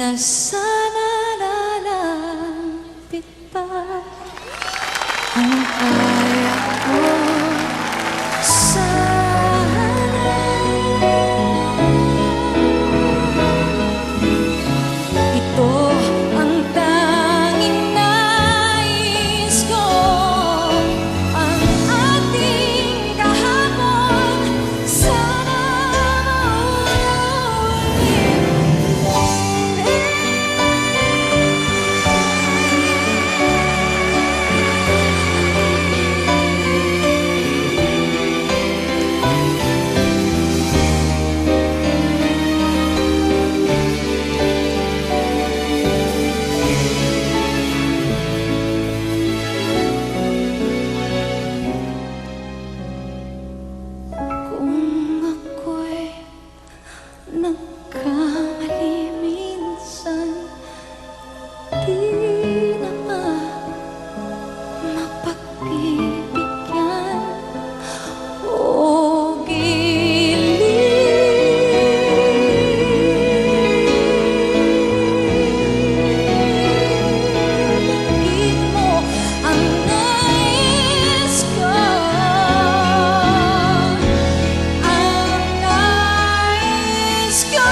na sana lalapit pa ang kaya ko sana. Ito ang tanging nais ko, ang ating kahapon sana nagkamali minsan, di na mapagbibigyan o gilid mo ang nais ko, ang nais ko.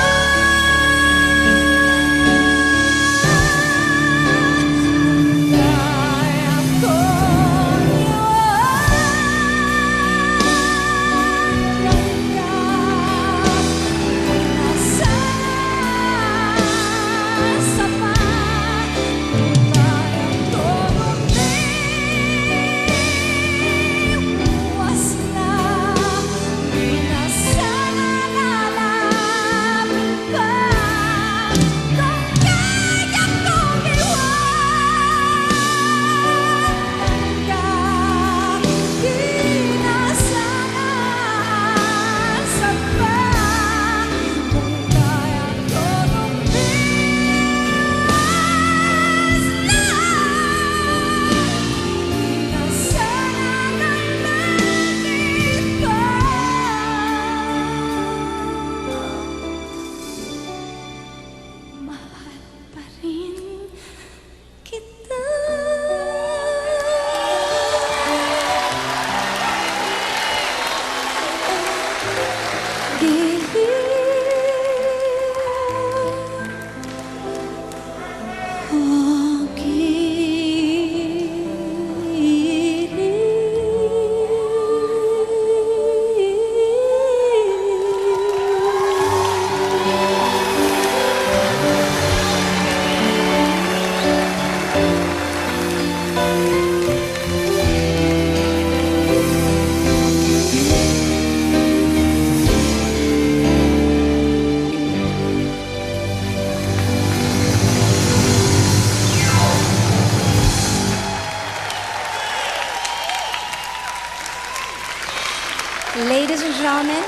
Ladies and gentlemen,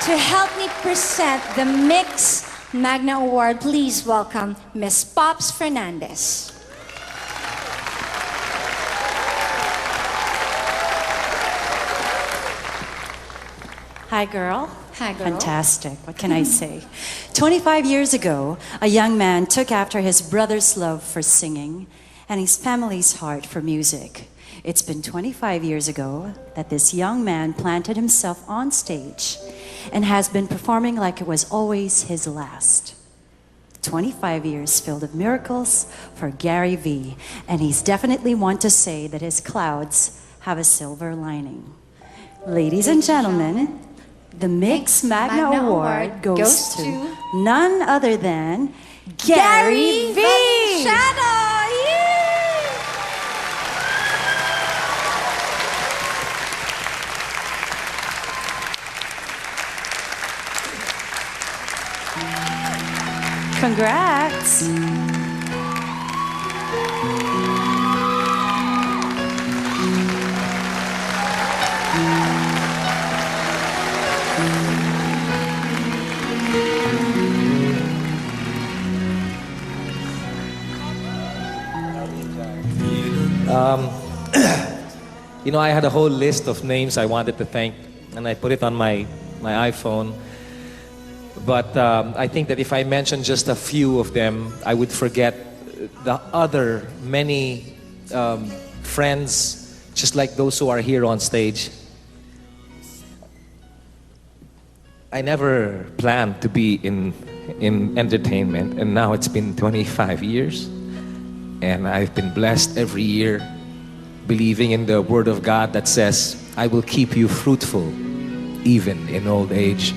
to help me present the Mix Magna Award, please welcome Miss Pops Fernandez. Hi, girl. Hi, girl. Fantastic. What can I say? 25 years ago, a young man took after his brother's love for singing and his family's heart for music. It's been 25 years ago that this young man planted himself on stage and has been performing like it was always his last. 25 years filled of miracles for Gary V, and he's definitely one to say that his clouds have a silver lining. Ladies and gentlemen, the Mix Magna Award goes to none other than Gary V. Shadow! Congrats! You know, I had a whole list of names I wanted to thank, and I put it on my iPhone. But I think that if I mention just a few of them, I would forget the other many friends, just like those who are here on stage. I never planned to be in entertainment, and now it's been 25 years, and I've been blessed every year, believing in the Word of God that says, I will keep you fruitful even in old age.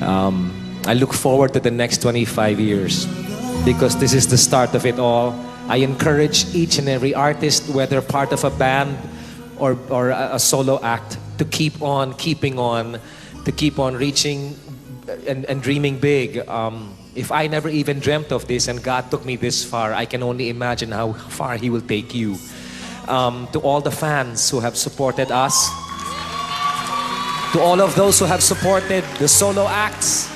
I look forward to the next 25 years because this is the start of it all. I encourage each and every artist, whether part of a band or a solo act, to keep on keeping on, to keep on reaching and dreaming big. If I never even dreamt of this and God took me this far, I can only imagine how far He will take you. To all the fans who have supported us, to all of those who have supported the solo acts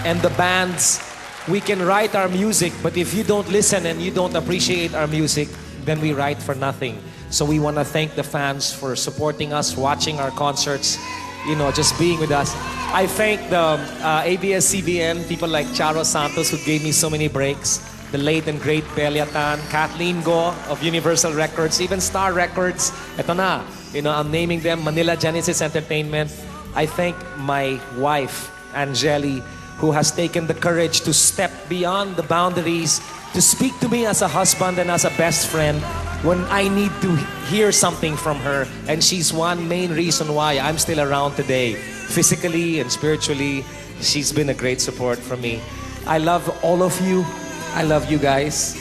and the bands, we can write our music, but if you don't listen and you don't appreciate our music, then we write for nothing. So we want to thank the fans for supporting us, watching our concerts, you know, just being with us. I thank the ABS-CBN, people like Charo Santos who gave me so many breaks, the late and great Beliatan, Kathleen Go of Universal Records, even Star Records. Ito na, you know, I'm naming them, Manila Genesis Entertainment. I thank my wife, Angeli, who has taken the courage to step beyond the boundaries, to speak to me as a husband and as a best friend when I need to hear something from her. And she's one main reason why I'm still around today. Physically and spiritually, she's been a great support for me. I love all of you. I love you guys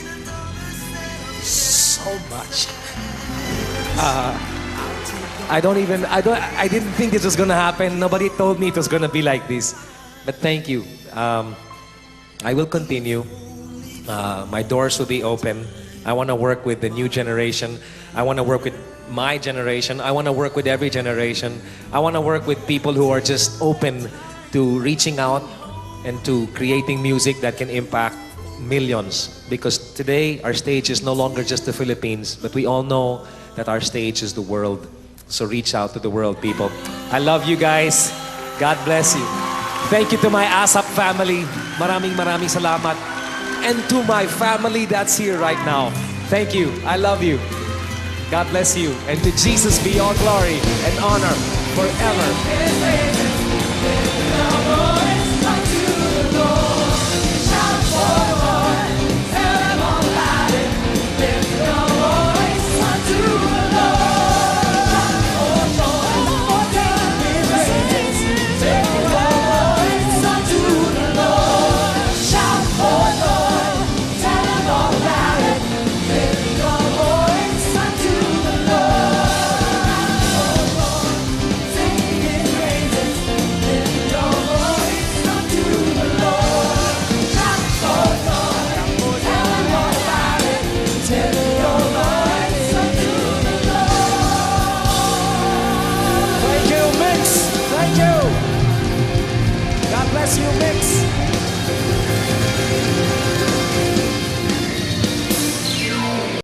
so much. I didn't think this was gonna happen. Nobody told me it was gonna be like this. But thank you. I will continue. My doors will be open. I want to work with the new generation. I want to work with my generation. I want to work with every generation. I want to work with people who are just open to reaching out and to creating music that can impact millions. Because today, our stage is no longer just the Philippines, but we all know that our stage is the world. So reach out to the world, people. I love you guys. God bless you. Thank you to my ASAP family. Maraming salamat. And to my family that's here right now. Thank you. I love you. God bless you. And to Jesus be all glory and honor forever. Thank you, Mix. God bless you, Mix.